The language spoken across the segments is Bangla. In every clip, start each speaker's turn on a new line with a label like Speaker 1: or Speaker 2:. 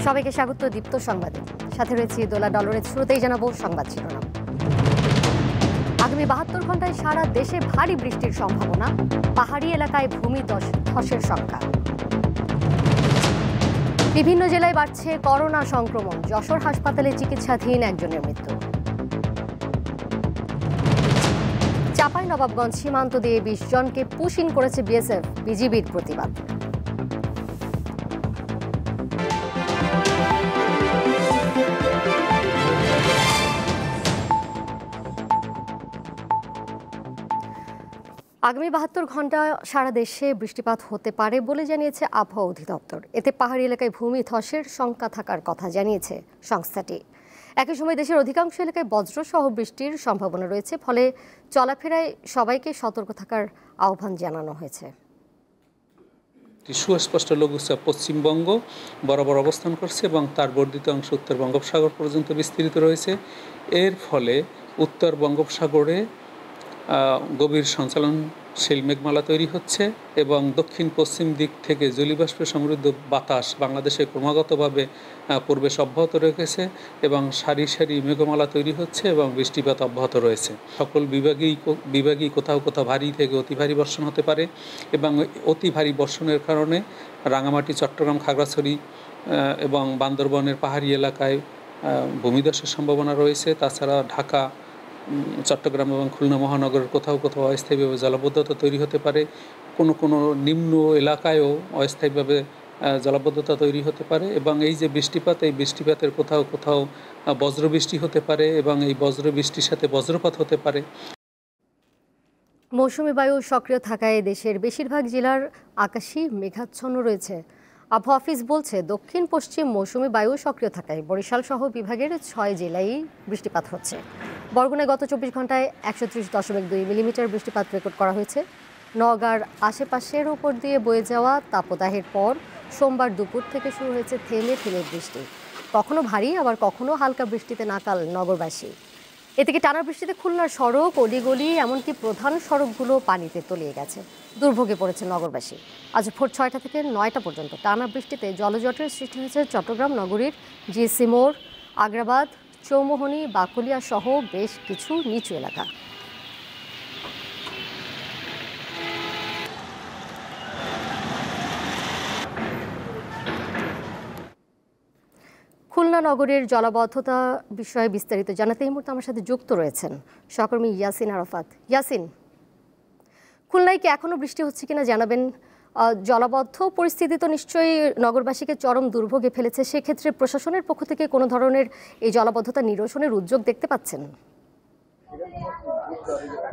Speaker 1: সবাইকে স্বাগত দীপ্ত সংবাদে। সাথে রয়েছে দোলা ডলরের। শুরুতেই জানাবো সংবাদ শিরোনাম। আগামী 72 ঘন্টায় সারা দেশে ভারী বৃষ্টির সম্ভাবনা, পাহাড়ি এলাকায় ভূমি ধসের শঙ্কা। বিভিন্ন জেলায় বাড়ছে করোনা সংক্রমণ, যশোর হাসপাতালে চিকিৎসাধীন একজনের মৃত্যু। চাঁপাইনবাবগঞ্জ সীমান্ত দিয়ে 20 জনকে পুশ ইন করেছে বিএসএফ, বিজিবির প্রতিবাদ। আগামী 72 ঘন্টা সারা দেশে বৃষ্টিপাত হতে পারে বলে জানিয়েছে আবহাওয়া অধিদপ্তর। এতে পাহাড়ি এলাকায় ভূমি ধসের শঙ্কা থাকার কথা জানিয়েছে সংস্থাটি। একই সময় দেশের অধিকাংশ এলাকায় বজ্রসহ বৃষ্টির সম্ভাবনা রয়েছে, ফলে চলাফেরায় সবাইকে সতর্ক থাকার আহ্বান জানানো হয়েছে।
Speaker 2: সুস্পষ্ট লঘুচাপ পশ্চিমবঙ্গ বরাবর অবস্থান করছে এবং তার বর্ধিত অংশ উত্তর বঙ্গোপসাগর পর্যন্ত বিস্তৃত রয়েছে। এর ফলে উত্তর বঙ্গোপসাগরে গভীর সঞ্চালনশীল মেঘমালা তৈরি হচ্ছে এবং দক্ষিণ পশ্চিম দিক থেকে জলীয়বাষ্পে সমৃদ্ধ বাতাস বাংলাদেশে ক্রমাগতভাবে প্রবেশ অব্যাহত রেখেছে এবং সারি সারি মেঘমালা তৈরি হচ্ছে এবং বৃষ্টিপাত অব্যাহত রয়েছে। সকল বিভাগেই কোথাও কোথাও ভারী থেকে অতি ভারী বর্ষণ হতে পারে এবং অতি ভারী বর্ষণের কারণে রাঙামাটি, চট্টগ্রাম, খাগড়াছড়ি এবং বান্দরবনের পাহাড়ি এলাকায় ভূমিধসের সম্ভাবনা রয়েছে। তাছাড়া ঢাকা, চট্টগ্রাম এবং খুলনা মহানগরের কোথাও কোথাও অস্থায়ীভাবে জলাবদ্ধতা তৈরি হতে পারে। কোনো নিম্ন এলাকায়ও অস্থায়ীভাবে জলাবদ্ধতা তৈরি হতে পারে এবং এই যে বৃষ্টিপাত, এই বৃষ্টিপাতের কোথাও কোথাও বজ্রবৃষ্টি হতে পারে এবং এই বজ্রবৃষ্টির সাথে বজ্রপাত হতে পারে।
Speaker 1: মৌসুমী বায়ু সক্রিয় থাকায় দেশের বেশিরভাগ জেলার আকাশই মেঘাচ্ছন্ন রয়েছে। আবহাওয়া অফিস বলছে, দক্ষিণ পশ্চিম মৌসুমী বায়ু সক্রিয় থাকায় বরিশাল সহ বিভাগের 6 জেলায় বৃষ্টিপাত হচ্ছে। বরগুনায় গত 24 ঘন্টায় 130.2 মিলিমিটার বৃষ্টিপাত রেকর্ড করা হয়েছে। নওগাঁর আশেপাশের উপর দিয়ে বয়ে যাওয়া তাপদাহের পর সোমবার দুপুর থেকে শুরু হয়েছে থেমে থেমে বৃষ্টি। কখনো ভারী আবার কখনো হালকা বৃষ্টিতে নাকাল নগরবাসী। এদিকে টানা বৃষ্টিতে খুলনার সড়ক, অলিগলি এমনকি প্রধান সড়কগুলো পানিতে তলিয়ে গেছে। দুর্ভোগে পড়েছে নগরবাসী। আজ ভোর 6টা থেকে 9টা পর্যন্ত টানা বৃষ্টিতে জলজটের সৃষ্টি হয়েছে চট্টগ্রাম নগরীর জিএসসি মোড়, আগ্রাবাদ, চৌমোহনী, বাকুলিয়া সহ বেশ কিছু নিচু এলাকা। খুলনা নগরীর জলাবদ্ধতা বিষয়ে বিস্তারিত জানাতে এই মুহূর্তে আমার সাথে যুক্ত রয়েছেন সহকর্মী ইয়াসিন আরাফাত। ইয়াসিন, খুলনায় কি এখনো বৃষ্টি হচ্ছে কিনা জানাবেন। জলাবদ্ধ পরিস্থিতি তো নিশ্চয়ই নগরবাসীকে চরম দুর্ভোগে ফেলেছে। সেক্ষেত্রে প্রশাসনের পক্ষ থেকে কোনো ধরনের এই জলাবদ্ধতা নিরসনের উদ্যোগ দেখতে পাচ্ছেন?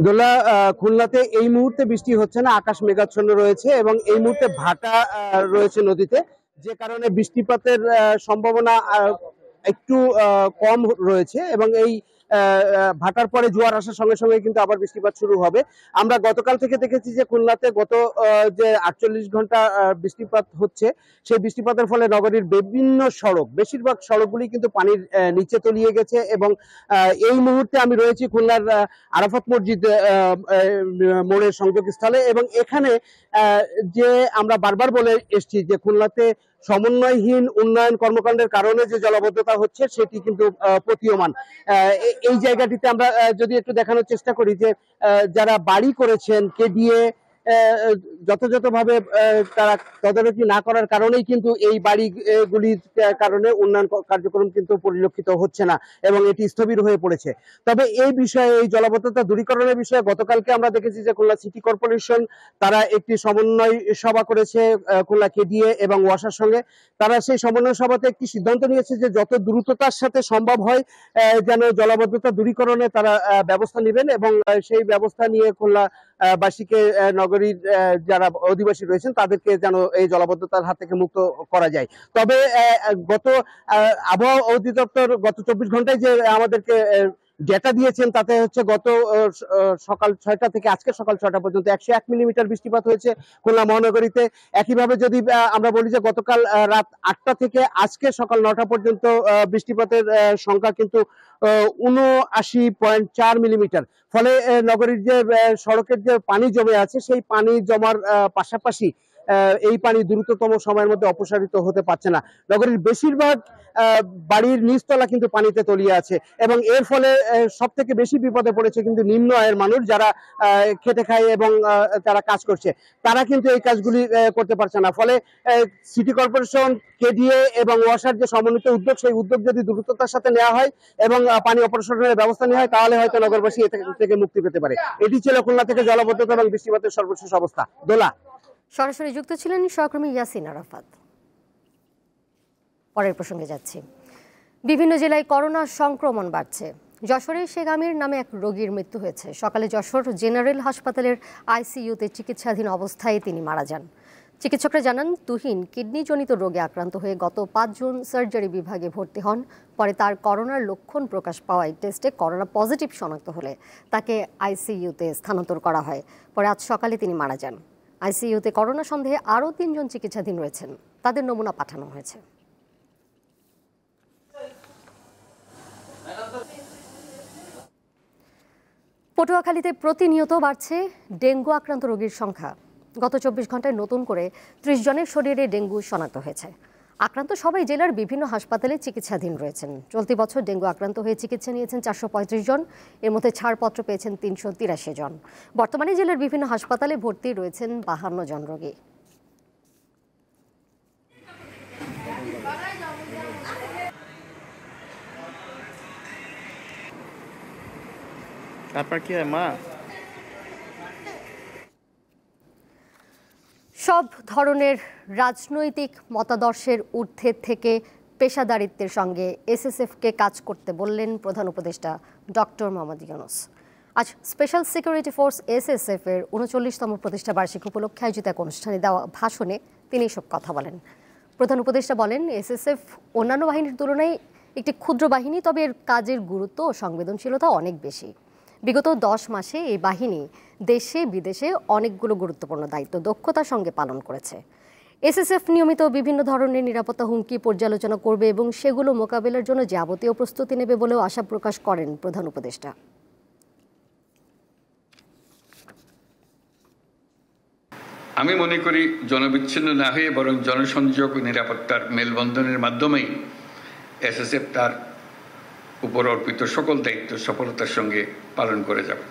Speaker 3: দোলা, খুলনাতে এই মুহূর্তে বৃষ্টি হচ্ছে না, আকাশ মেঘাচ্ছন্ন রয়েছে এবং এই মুহূর্তে ভাটা রয়েছে নদীতে, যে কারণে বৃষ্টিপাতের সম্ভাবনা একটু কম রয়েছে এবং এই ভাটার পরে জোয়ার আসার সঙ্গে সঙ্গে কিন্তু আবার বৃষ্টিপাত শুরু হবে। আমরা গতকাল থেকে দেখেছি যে খুলনাতে গত যে 48 ঘন্টা বৃষ্টিপাত হচ্ছে, সেই বৃষ্টিপাতের ফলে নগরীর বিভিন্ন সড়ক, বেশিরভাগ সড়কগুলি কিন্তু পানির নিচে তলিয়ে গেছে এবং এই মুহূর্তে আমি রয়েছি খুলনার আরাফাত মসজিদ মোড়ের সংযোগস্থলে এবং এখানে যে আমরা বারবার বলে এসেছি যে খুলনাতে সমন্বয়হীন উন্নয়ন কর্মকাণ্ডের কারণে যে জলাবদ্ধতা হচ্ছে সেটি কিন্তু প্রতীয়মান। এই জায়গাটিতে আমরা যদি একটু দেখানোর চেষ্টা করি যে যারা বাড়ি করেছেন কেডিএ যথাযথভাবে তারা তদারকি না করার কারণেই কিন্তু এই বাড়িগুলির কারণে উন্নয়ন কার্যক্রম কিন্তু পরিলক্ষিত হচ্ছে না এবং এটি স্থবির হয়ে পড়েছে। তবে এই বিষয়ে, এই জলাবদ্ধতা দূরীকরণের বিষয়ে গতকালকে আমরা দেখেছি যে খুলনা সিটি কর্পোরেশন তারা একটি সমন্বয় সভা করেছে খুলনা কেডিএ এবং ওয়াসার সঙ্গে। তারা সেই সমন্বয় সভাতে একটি সিদ্ধান্ত নিয়েছে যে যত দ্রুততার সাথে সম্ভব হয় যেন জলাবদ্ধতা দূরীকরণে তারা ব্যবস্থা নেবেন এবং সেই ব্যবস্থা নিয়ে খুলনা বাসীকে, নগরীর যারা অধিবাসী রয়েছেন তাদেরকে যেন এই জলাবদ্ধতার হাত থেকে মুক্ত করা যায়। তবে গত আবহাওয়া অধিদপ্তর গত 24 ঘন্টায় যে আমাদেরকে ডেটা দিয়েছেন তাতে হচ্ছে গত সকাল 6টা থেকে আজকে সকাল 6টা পর্যন্ত 101 মিলিমিটার বৃষ্টিপাত হয়েছে খুলনা মহানগরীতে। একইভাবে যদি আমরা বলি যে গতকাল রাত 8টা থেকে আজকে সকাল 9টা পর্যন্ত বৃষ্টিপাতের সংখ্যা কিন্তু 79.4 মিলিমিটার। ফলে নগরীর যে সড়কের যে পানি জমে আছে সেই পানি জমার পাশাপাশি এই পানি দ্রুততম সময়ের মধ্যে অপসারিত হতে পারছে না। নগরীর বেশিরভাগ বাড়ির নিচতলা কিন্তু পানিতে তলিয়ে আছে এবং এর ফলে সব থেকে বেশি বিপদে পড়েছে কিন্তু নিম্ন আয়ের মানুষ, যারা খেটে খায় এবং তারা কাজ করছে, তারা কিন্তু এই কাজগুলি করতে পারছে না। ফলে সিটি কর্পোরেশন, কেডিএ এবং ওয়াসার যে সমন্বিত উদ্যোগ, সেই উদ্যোগ যদি দ্রুততার সাথে নেওয়া হয় এবং পানি অপসারণের ব্যবস্থা নেওয়া হয়, তাহলে হয়তো নগরবাসী এ থেকে মুক্তি পেতে পারে। এটি ছিল খুলনা থেকে জলাবদ্ধতা এবং বৃষ্টিপাতের সর্বশেষ অবস্থা। দোলা।
Speaker 1: সরাসরি যুক্ত ছিলেন সহকর্মী ইয়াসিন আরাফাত। পরের প্রসঙ্গে যাচ্ছি। বিভিন্ন জেলায় করোনা সংক্রমণ বাড়ছে। যশোরে শেখ আমির নামে এক রোগীর মৃত্যু হয়েছে। সকালে যশোর জেনারেল হাসপাতালের আইসিইউতে চিকিৎসাধীন অবস্থায় তিনি মারা যান। চিকিৎসকরা জানান, তুহিন কিডনিজনিত রোগে আক্রান্ত হয়ে গত ৫ জুন সার্জারি বিভাগে ভর্তি হন। পরে তার করোনার লক্ষণ প্রকাশ পাওয়ায় টেস্টে করোনা পজিটিভ শনাক্ত হলে তাকে আইসিইউতে স্থানান্তর করা হয়। পরে আজ সকালে তিনি মারা যান। আইসিইউতে করোনা সন্দেহে আরও ৩ জন চিকিৎসাধীন রয়েছেন। তাদের নমুনা পাঠানো হয়েছে। পটুয়াখালীতে প্রতিনিয়ত বাড়ছে ডেঙ্গু আক্রান্ত রোগীর সংখ্যা। গত ২৪ ঘন্টায় নতুন করে ৩০ জনের শরীরে ডেঙ্গু শনাক্ত হয়েছে। আক্রান্ত সবাই জেলার বিভিন্ন হাসপাতালে চিকিৎসাধীন রয়েছেন। চলতি বছর ডেঙ্গু আক্রান্ত হয়ে চিকিৎসা নিয়েছেন ৪৩৫ জন। এর মধ্যে ছাড়পত্র পেয়েছেন ৩৮৩ জন। বর্তমানে জেলার বিভিন্ন হাসপাতালে ভর্তি রয়েছেন ৫২ জন রোগী।
Speaker 4: তারপর কি হয় মা?
Speaker 1: সব ধরনের রাজনৈতিক মতাদর্শের ঊর্ধ্বে থেকে পেশাদারিত্বের সঙ্গে এসএসএফকে কাজ করতে বললেন প্রধান উপদেষ্টা ডক্টর মোহাম্মদ ইউনূস। আজ স্পেশাল সিকিউরিটি ফোর্স এসএসএফ এর ৩৯তম প্রতিষ্ঠা বার্ষিকী উপলক্ষে আয়োজিত এক অনুষ্ঠানে দেওয়া ভাষণে তিনি এসব কথা বলেন। প্রধান উপদেষ্টা বলেন, এসএসএফ অন্যান্য বাহিনীর তুলনায় একটি ক্ষুদ্র বাহিনী, তবে এর কাজের গুরুত্ব ও সংবেদনশীলতা অনেক বেশি। বিগত ১০ মাসে এই বাহিনী দেশে বিদেশে অনেকগুলো গুরুত্বপূর্ণ দায়িত্ব দক্ষতার সঙ্গে পালন করেছে। এসএসএফ নিয়মিত বিভিন্ন ধরনের নিরাপত্তা হুমকি পর্যালোচনা করবে এবং সেগুলো মোকাবেলার জন্য যাবতীয় প্রস্তুতি নেবে বলেও আশা প্রকাশ করেন প্রধান উপদেষ্টা।
Speaker 5: আমি মনে করি জনবিচ্ছিন্ন না হয়ে বরং জনসংযোগ ও নিরাপত্তার মেলবন্ধনের মাধ্যমেই এসএসএফ তার উপর অর্পিত সকল দায়িত্ব সফলতার সঙ্গে পালন করে যাবে।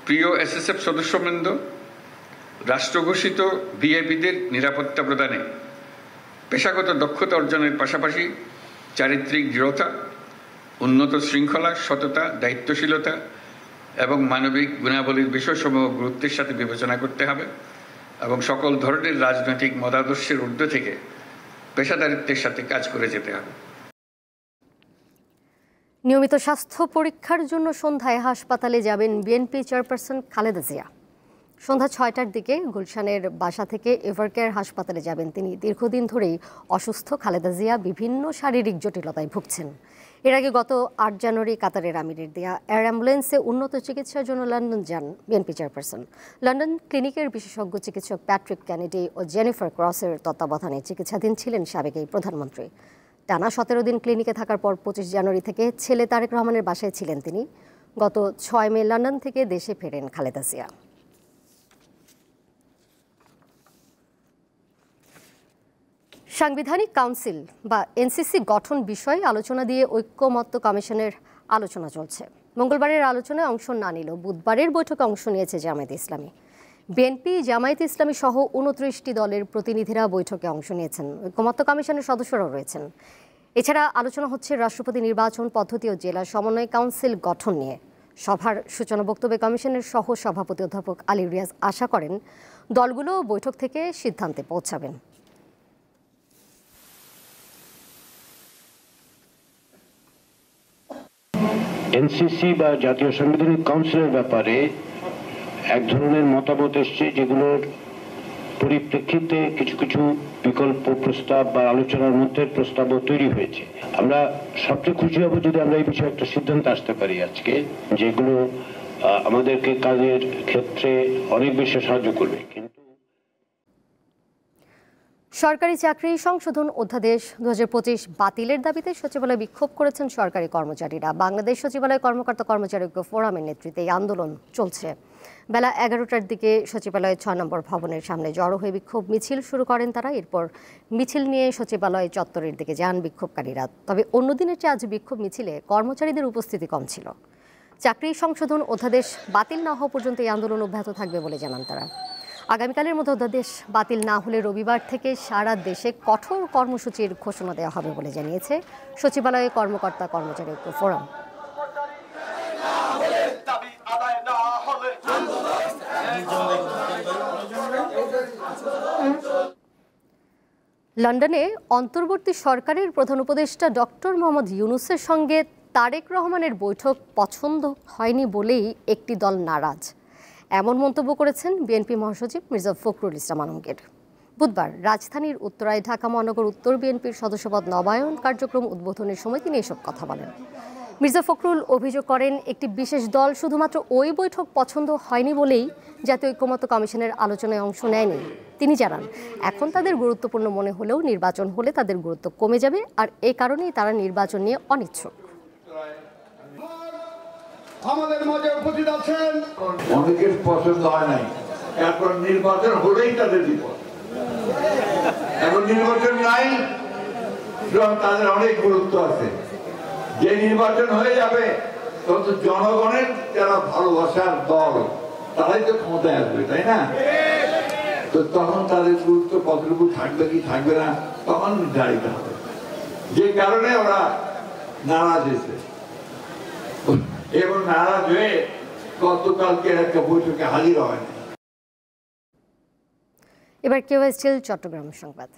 Speaker 5: প্রিয় এসএসএফ সদস্যবৃন্দ, রাষ্ট্রঘোষিত ভিআইপিদের নিরাপত্তা প্রদানে পেশাগত দক্ষতা অর্জনের পাশাপাশি চারিত্রিক দৃঢ়তা, উন্নত শৃঙ্খলা, সততা, দায়িত্বশীলতা এবং মানবিক গুণাবলীর বিষয়সমূহ গুরুত্বের সাথে বিবেচনা করতে হবে এবং সকল ধরনের রাজনৈতিক মতাদর্শের ঊর্ধ্বে থেকে পেশাদারিত্বের সাথে কাজ করে যেতে হবে।
Speaker 1: নিয়মিত স্বাস্থ্য পরীক্ষার জন্য সন্ধ্যায় হাসপাতালে যাবেন বিএনপি চেয়ারপারসন খালেদা জিয়া। সন্ধ্যা ৬টার দিকে গুলশানের বাসা থেকে এভারকেয়ার হাসপাতালে যাবেন তিনি। দীর্ঘদিন ধরেই অসুস্থ খালেদা জিয়া বিভিন্ন শারীরিক জটিলতায় ভুগছেন। এর আগে গত ৮ জানুয়ারি কাতারের আমিরের দেয়া এয়ার অ্যাম্বুলেন্সে উন্নত চিকিৎসার জন্য লন্ডন যান বিএনপি চেয়ারপারসন। লন্ডন ক্লিনিকের বিশেষজ্ঞ চিকিৎসক প্যাট্রিক কেনেডি ও জেনিফার ক্রসের তত্ত্বাবধানে চিকিৎসাধীন ছিলেন সাবেক এই প্রধানমন্ত্রী। টানা ১৭ দিন ক্লিনিকে থাকার পর ২৫ জানুয়ারি থেকে ছেলে তারেক রহমানের বাসায় ছিলেন তিনি। গত ৬ মে লন্ডন থেকে দেশে ফেরেন খালেদা জিয়া। সাংবিধানিক কাউন্সিল বা এনসিসি গঠন বিষয়ে আলোচনা দিয়ে ঐক্যমত্য কমিশনের আলোচনা চলছে। মঙ্গলবারের আলোচনায় অংশ না নিলেও বুধবারের বৈঠকে অংশ নিয়েছে জামায়াতে ইসলামী। বিএনপি, জামায়াতে ইসলামী সহ ২৯টি দলের প্রতিনিধিরা বৈঠকে অংশ নিয়েছেন। ঐক্যমত্য কমিশনের সদস্যরাও রয়েছেন। এছাড়া আলোচনা হচ্ছে রাষ্ট্রপতি নির্বাচন পদ্ধতি ও জেলা সমন্বয় কাউন্সিল গঠন নিয়ে। সভার সূচনা বক্তব্যে কমিশনের সহ সভাপতি অধ্যাপক আলী রিয়াজ আশা করেন দলগুলো বৈঠক থেকে সিদ্ধান্তে পৌঁছাবেন।
Speaker 6: এনসিসি বা জাতীয় সাংবিধানিক কাউন্সিলের ব্যাপারে এক ধরনের মতামত এসছে, যেগুলোর পরিপ্রেক্ষিতে কিছু কিছু বিকল্প প্রস্তাব বা আলোচনার মধ্যে প্রস্তাবও তৈরি হয়েছে। আমরা সবচেয়ে খুশি হব যদি আমরা এই বিষয়ে একটা সিদ্ধান্ত আসতে পারি আজকে, যেগুলো আমাদেরকে কাজের ক্ষেত্রে অনেক বেশি সাহায্য করবে। কিন্তু
Speaker 1: সরকারি চাকরি সংশোধন অধ্যাদেশ 2025 বাতিলের দাবিতে সচিবালয়ে বিক্ষোভ করেছেন সরকারি কর্মচারীরা। বাংলাদেশ সচিবালয় কর্মকর্তা কর্মচারী ঐক্য ফোরামের নেতৃত্বে এই আন্দোলন চলছে। বেলা 11টার দিকে সচিবালয়ের 6 নম্বর ভবনের সামনে জড়ো হয়ে বিক্ষোভ মিছিল শুরু করেন তারা। এরপর মিছিল নিয়ে সচিবালয় চত্বরের দিকে যান বিক্ষোভকারীরা। তবে অন্য দিনের চেয়ে আজ বিক্ষোভ মিছিলে কর্মচারীদের উপস্থিতি কম ছিল। চাকরি সংশোধন অধ্যাদেশ বাতিল না হওয়া পর্যন্ত এই আন্দোলন অব্যাহত থাকবে বলে জানান তারা। আগামীকালের মধ্যে অধ্যাদেশ বাতিল না হলে রবিবার থেকে সারা দেশে কঠোর কর্মসূচির ঘোষণা দেওয়া হবে বলে জানিয়েছে সচিবালয়ে কর্মকর্তা কর্মচারী ঐক্য ফোরাম। লন্ডনে অন্তর্বর্তী সরকারের প্রধান উপদেষ্টা ডক্টর মোহাম্মদ ইউনূসের সঙ্গে তারেক রহমানের বৈঠক পছন্দ হয়নি বলেই একটি দল নারাজ, এমন মন্তব্য করেছেন বিএনপি মহাসচিব মির্জা ফখরুল ইসলাম আলমগীর। বুধবার রাজধানীর উত্তরায় ঢাকা মহানগর উত্তর বিএনপির সদস্যপদ নবায়ন কার্যক্রম উদ্বোধনের সময় তিনি এসব কথা বলেন। মির্জা ফখরুল অভিযোগ করেন, একটি বিশেষ দল শুধুমাত্র ওই বৈঠক পছন্দ হয়নি বলেই জাতীয় ঐকমত্য কমিশনের আলোচনায় অংশ নেয়নি। তিনি জানান, এখন তাদের গুরুত্বপূর্ণ মনে হলেও নির্বাচন হলে তাদের গুরুত্ব কমে যাবে, আর এই কারণেই তারা নির্বাচন নিয়ে অনিচ্ছুক।
Speaker 4: আমাদের মাঝে উপস্থিত আছেন, অনেকের পছন্দ হয় নাই, এখন নির্বাচন হলেই তাদের বিপদ। এখন নির্বাচন নাই, তাদের অনেক গুরুত্ব আছে। যে নির্বাচন হয়ে যাবে তত জনগণের যারা ভালোবাসার দল তারাই তো ক্ষমতায় আসবে, তাই না? তো তখন তাদের গুরুত্ব কতটুকু থাকবে কি থাকবে না তখন নির্ধারিত হবে। যে কারণে ওরা নারাজ হয়েছে এবং নারাজ হয়ে গতকালকে একটা বৈঠকে হাজির হয় না।
Speaker 1: এবার কেওএসটিএল চট্টগ্রাম সংবাদ।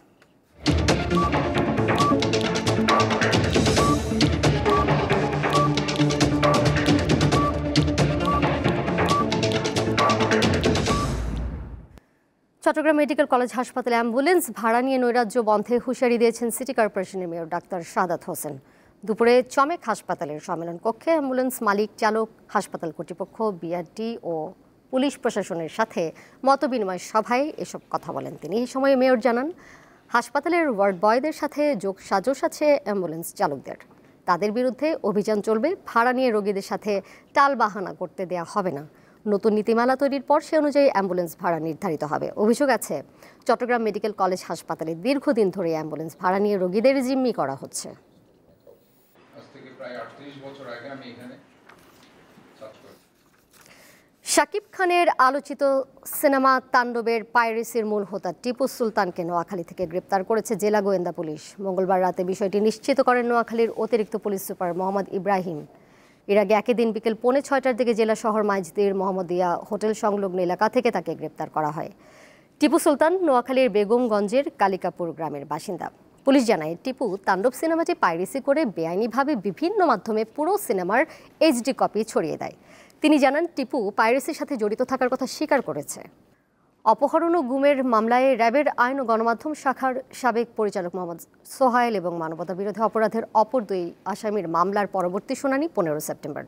Speaker 1: চট্টগ্রাম মেডিকেল কলেজ হাসপাতালে অ্যাম্বুলেন্স ভাড়া নিয়ে নৈরাজ্য বন্ধে হুঁশিয়ারি দিয়েছেন সিটি কর্পোরেশনের মেয়র ডাক্তার শাহাদাত হোসেন। দুপুরে চমেক হাসপাতালের সম্মেলন কক্ষে অ্যাম্বুলেন্স মালিক, চালক, হাসপাতাল কর্তৃপক্ষ, বিআরটি ও পুলিশ প্রশাসনের সাথে মতবিনিময় সভায় এসব কথা বলেন তিনি। এই সময় মেয়র জানান, হাসপাতালের ওয়ার্ড বয়দের সাথে যোগসাজশ আছে অ্যাম্বুলেন্স চালকদের। তাদের বিরুদ্ধে অভিযান চলবে। ভাড়া নিয়ে রোগীদের সাথে টালবাহানা করতে দেওয়া হবে না। নতুন নীতিমালা তৈরির পর সে অনুযায়ী অ্যাম্বুলেন্স ভাড়া নির্ধারিত হবে। অভিযোগ আছে, চট্টগ্রাম মেডিকেল কলেজ হাসপাতালে দীর্ঘদিন ধরে অ্যাম্বুলেন্স ভাড়া নিয়ে রোগীদের জিম্মি করা হচ্ছে। শাকিব খানের আলোচিত সিনেমা তাণ্ডবের পাইরেসির মূল হোতা টিপু সুলতানকে নোয়াখালী থেকে গ্রেপ্তার করেছে জেলা গোয়েন্দা পুলিশ। মঙ্গলবার রাতে বিষয়টি নিশ্চিত করেন নোয়াখালীর অতিরিক্ত পুলিশ সুপার মোহাম্মদ ইব্রাহিম। এর আগে একই দিন বিকেল 5:45টার দিকে জেলা শহর মাইজদির মোহাম্মদিয়া হোটেল সংলগ্ন এলাকা থেকে তাকে গ্রেপ্তার করা হয়। টিপু সুলতান নোয়াখালীর বেগমগঞ্জের কালিকাপুর গ্রামের বাসিন্দা। পুলিশ জানায়, টিপু তাণ্ডব সিনেমাটি পাইরেসি করে বেআইনিভাবে বিভিন্ন মাধ্যমে পুরো সিনেমার এইচডি কপি ছড়িয়ে দেয়। তিনি জানান, টিপু পাইরেসির সাথে জড়িত থাকার কথা স্বীকার করেছে। অপহরণ ও গুমের মামলায় র্যাবের আইন ও গণমাধ্যম শাখার সাবেক পরিচালক মোহাম্মদ সোহাইল এবং মানবতা বিরোধী অপরাধের অপর 2 আসামির মামলার পরবর্তী শুনানি 15 সেপ্টেম্বর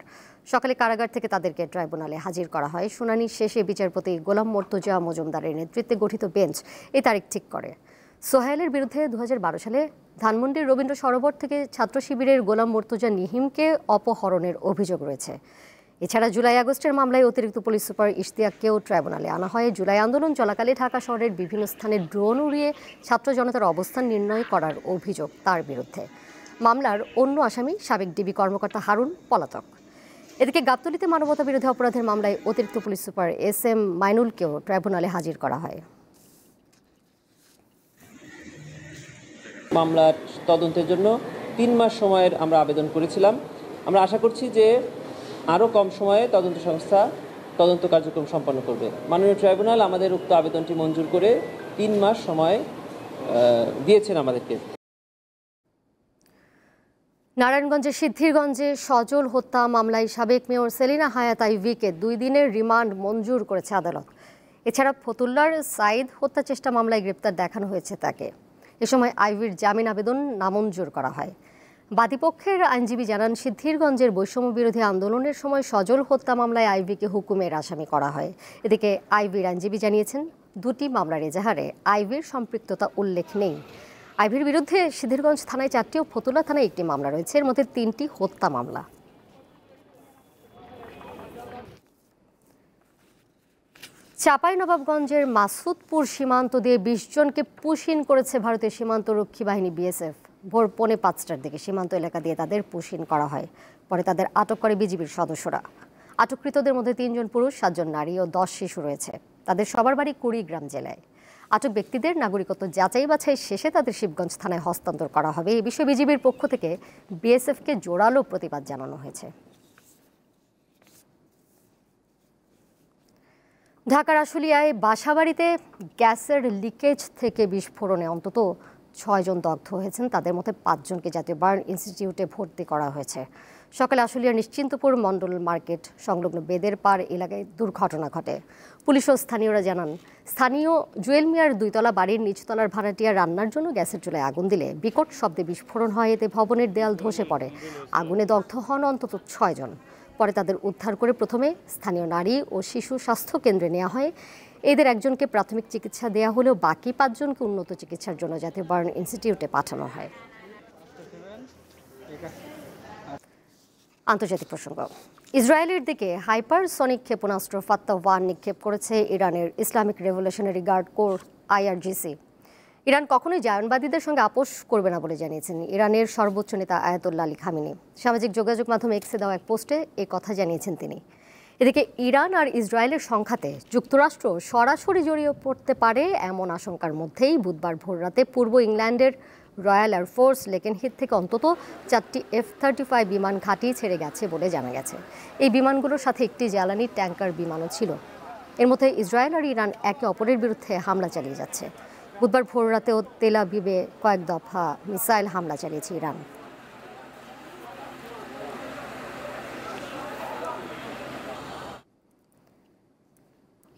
Speaker 1: সকালে কারাগার থেকে তাদেরকে ট্রাইব্যুনালে হাজির করা হয়। শুনানি শেষে বিচারপতি গোলাম মর্তুজা মজুমদারের নেতৃত্বে গঠিত বেঞ্চ এই তারিখ ঠিক করে। সোহাইলের বিরুদ্ধে 2012 সালে ধানমন্ডির রবীন্দ্র সরোবর থেকে ছাত্র শিবিরের গোলাম মর্তুজা নিহিমকে অপহরণের অভিযোগ রয়েছে। এছাড়া জুলাই আগস্টের মামলায় অতিরিক্ত পুলিশ সুপার ইশতিয়াককেও ট্রাইব্যুনালে আনা হয়। জুলাই আন্দোলন চলাকালে ঢাকা শহরের বিভিন্ন স্থানে ড্রোন উড়িয়ে ছাত্র জনতার অবস্থান নির্ণয় করার অভিযোগ তার বিরুদ্ধে। মামলার অন্য আসামি সাবেক ডিবি কর্মকর্তা হারুন পলাতক। এদিকে গাবতলীতে মানবতা বিরোধী অপরাধের মামলায় অতিরিক্ত পুলিশ সুপার SM মাইনুলকেও ট্রাইব্যুনালে হাজির করা হয়।
Speaker 7: মামলার তদন্তের জন্য 3 মাস সময়ের আমরা আবেদন করেছিলাম। আমরা আশা করছি যে আরও কম সময়ে তদন্ত সংস্থা তদন্ত কার্যক্রম সম্পন্ন করবে। মাননীয় ট্রাইব্যুনাল আমাদের উক্ত আবেদনটি মঞ্জুর করে 3 মাস সময় দিয়েছেন আমাদেরকে।
Speaker 1: নারায়ণগঞ্জের সিদ্ধিরগঞ্জে সজল হত্যা মামলায় সাবেক মেয়র সেলিনা হায়াত আইভিকে 2 দিনের রিমান্ড মঞ্জুর করেছে আদালত। এছাড়া ফতুল্লার সাইদ হত্যা চেষ্টা মামলায় গ্রেপ্তার দেখানো হয়েছে তাকে। এ সময় আইভির জামিন আবেদন নামঞ্জুর করা হয়। বাদীপক্ষের আইনজীবী জানান, সিদ্ধিরগঞ্জের বৈষম্য বিরোধী আন্দোলনের সময় সজল হত্যা মামলায় আইভিকে হুকুমের আসামি করা হয়। এদিকে আইভির আইনজীবী জানিয়েছেন, দুটি মামলার এজাহারে আইভীর সম্পৃক্ততা উল্লেখ নেই। আইভীর বিরুদ্ধে সিদ্ধিরগঞ্জ থানায় 4টি ও ফতুল্লা থানায় 1টি মামলা রয়েছে, এর মধ্যে 3টি হত্যা মামলা। চাঁপাইনবাবগঞ্জের মাসুদপুর সীমান্ত দিয়ে 20 জনকে পুশিন করেছে ভারতীয় সীমান্তরক্ষী বাহিনী বিএসএফ। ভোর 4:45টার দিকে সীমান্ত এলাকা দিয়ে তাদের পুশিন করা হয়। পরে তাদের আটক করে বিজিবির সদস্যরা। আটককৃতদের মধ্যে 3 জন পুরুষ, 7 জন নারী ও 10 শিশু রয়েছে। তাদের সবার বাড়ি কুড়িগ্রাম জেলায়। আটক ব্যক্তিদের নাগরিকত্ব যাচাই বাছাই শেষে তাদের শিবগঞ্জ থানায় হস্তান্তর করা হবে। এই বিষয়ে বিজিবির পক্ষ থেকে বিএসএফকে জোরালো প্রতিবাদ জানানো হয়েছে। ঢাকার আশুলিয়ায় বাসাবাড়িতে গ্যাসের লিকেজ থেকে বিস্ফোরণে অন্তত 6 জন দগ্ধ হয়েছেন। তাদের মধ্যে 5 জনকে জাতীয় বার্ন ইনস্টিটিউটে ভর্তি করা হয়েছে। সকালে আশুলিয়ার নিশ্চিন্তপুর মণ্ডল মার্কেট সংলগ্ন বেদের পাড় এলাকায় দুর্ঘটনা ঘটে। পুলিশ ও স্থানীয়রা জানান, স্থানীয় জুয়েল মিয়ার 2 তলা বাড়ির নিচতলার ভাড়াটিয়া রান্নার জন্য গ্যাসের চুলায় আগুন দিলে বিকট শব্দে বিস্ফোরণ হয়। এতে ভবনের দেয়াল ধসে পড়ে। আগুনে দগ্ধ হন অন্তত 6 জন। পরে তাদের উদ্ধার করে প্রথমে স্থানীয় নারী ও শিশু স্বাস্থ্য কেন্দ্রে নেওয়া হয়। এদের একজনকে প্রাথমিক চিকিৎসা দেওয়া হলেও বাকি 5 জনকে উন্নত চিকিৎসার জন্য জাতীয় বার্ন ইনস্টিটিউটে পাঠানো হয়। আন্তর্জাতিক প্রসঙ্গ, ইসরায়েলের দিকে হাইপারসনিক ক্ষেপণাস্ত্র ফাত্তা-1 নিক্ষেপ করেছে ইরানের Islamic revolutionary guard corps IRGC। Iran কখনোই জায়নবাদীদের সঙ্গে আপোষ করবে না বলে জানিয়েছেন ইরানের সর্বোচ্চ নেতা আয়াতুল্লাহ আলী খামেনি। সামাজিক যোগাযোগ মাধ্যম এক্সে দেওয়া এক পোস্টে এই কথা জানিয়েছেন তিনি। এদিকে ইরান আর ইসরায়েলের সংঘাতে যুক্তরাষ্ট্র সরাসরি জড়িয়ে পড়তে পারে এমন আশঙ্কার মধ্যেই বুধবার ভোররাতে পূর্ব ইংল্যান্ডের রয়্যাল এয়ারফোর্স লেকেনহিথ থেকে অন্তত 4টি F-35 বিমান ঘাঁটি ছেড়ে গেছে বলে জানা গেছে। এই বিমানগুলোর সাথে একটি জ্বালানি ট্যাঙ্কার বিমানও ছিল। এর মধ্যে ইসরায়েল আর ইরান একে অপরের বিরুদ্ধে হামলা চালিয়ে যাচ্ছে। বুধবার ভোররাতেও তেল আবিবে কয়েক দফা মিসাইল হামলা চালিয়েছে ইরান।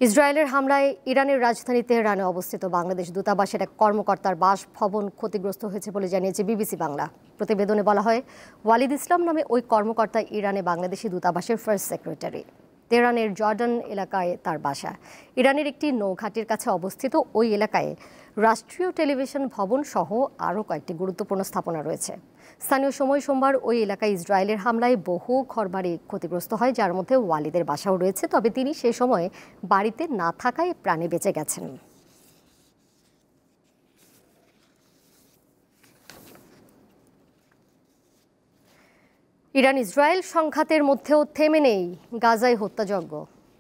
Speaker 1: ইসরায়েলের হামলায় ইরানের রাজধানী তেহরানে অবস্থিত বাংলাদেশ দূতাবাসের এক কর্মকর্তার বাসভবন ক্ষতিগ্রস্ত হয়েছে বলে জানিয়েছে বিবিসি বাংলা। প্রতিবেদনে বলা হয়, ওয়ালিদ ইসলাম নামে ওই কর্মকর্তা ইরানে বাংলাদেশি দূতাবাসের ফার্স্ট সেক্রেটারি। তেহরানের জর্ডান এলাকায় তার বাসা। ইরানের একটি নৌঘাটির কাছে অবস্থিত ওই এলাকায় রাষ্ট্রীয় টেলিভিশন ভবন সহ আরও কয়েকটি গুরুত্বপূর্ণ স্থাপনা রয়েছে। স্থানীয় সময় সোমবার ওই এলাকায় ইসরায়েলের হামলায় বহু ঘরবাড়ি ক্ষতিগ্রস্ত হয়, যার মধ্যে ওয়ালিদের বাসাও রয়েছে। তবে তিনি সে সময় বাড়িতে না থাকায় প্রাণে বেঁচে গেছেন। ইরান ইসরায়েল সংঘাতের মধ্যেও থেমে নেই গাজায় হত্যাযজ্ঞ।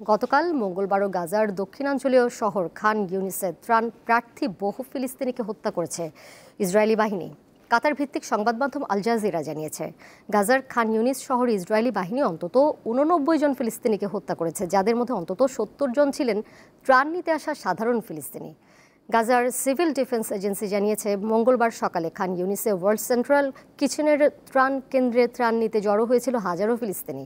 Speaker 1: গতকাল মঙ্গলবারও গাজার দক্ষিণাঞ্চলীয় শহর খান ইউনিসে ত্রাণ প্রার্থী বহু ফিলিস্তিনিকে হত্যা করেছে ইসরায়েলি বাহিনী। কাতার ভিত্তিক সংবাদ মাধ্যম আল জাজিরা জানিয়েছে, গাজার খান ইউনিস শহরে ইসরায়েলি বাহিনী অন্তত 89 জন ফিলিস্তিনিকে হত্যা করেছে, যাদের মধ্যে অন্তত 70 জন ছিলেন ত্রাণ নিতে আসা সাধারণ ফিলিস্তিনি। গাজার সিভিল ডিফেন্স এজেন্সি জানিয়েছে, মঙ্গলবার সকালে খান ইউনিসে ওয়ার্ল্ড সেন্ট্রাল কিচেনের ত্রাণ কেন্দ্রে ত্রাণ নিতে জড়ো হয়েছিল হাজারো ফিলিস্তিনি।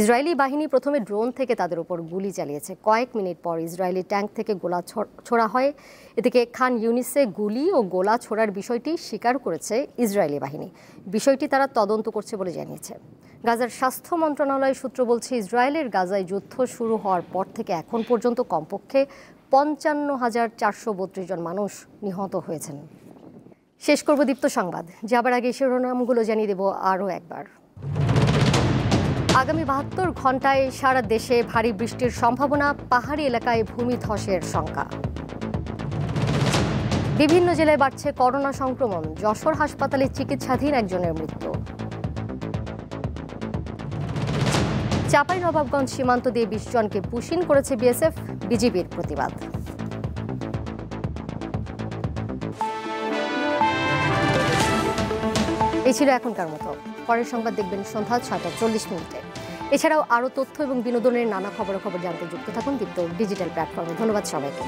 Speaker 1: ইসরায়েলি বাহিনী প্রথমে ড্রোন থেকে তাদের উপর গুলি চালিয়েছে। কয়েক মিনিট পর ইসরায়েলি ট্যাঙ্ক থেকে গোলা ছোড়া হয়। এদিকে খান ইউনিসে গুলি ও গোলা ছোড়ার বিষয়টি স্বীকার করেছে ইসরায়েলি বাহিনী। বিষয়টি তারা তদন্ত করছে বলে জানিয়েছে। গাজার স্বাস্থ্য মন্ত্রণালয় সূত্র বলছে, ইসরায়েলের গাজায় যুদ্ধ শুরু হওয়ার পর থেকে এখন পর্যন্ত কমপক্ষে 55,432 জন মানুষ নিহত হয়েছেন। শেষ করব দীপ্ত সংবাদ, যাবার আগে শিরোনামগুলো জানিয়ে দেব আরও একবার। আগামী 72 ঘন্টায় সারা দেশে ভারী বৃষ্টির সম্ভাবনা, পাহাড়ি এলাকায় ভূমিধসের শঙ্কা। বিভিন্ন জেলায় বাড়ছে করোনা সংক্রমণ, যশোর হাসপাতালে চিকিৎসাধীন একজনের মৃত্যু। চাঁপাইনবাবগঞ্জ সীমান্ত দিয়ে 20 জনকে পুশিন করেছে বিএসএফ, বিজিবির প্রতিবাদ। এই ছিল এখনকার মতো। পরের সংবাদ দেখবেন সন্ধ্যা 6:40 এছাড়াও আরও তথ্য এবং বিনোদনের নানা খবরাখবর জানতে যুক্ত থাকুন দীপ্ত ডিজিটাল প্ল্যাটফর্মে। ধন্যবাদ সবাইকে।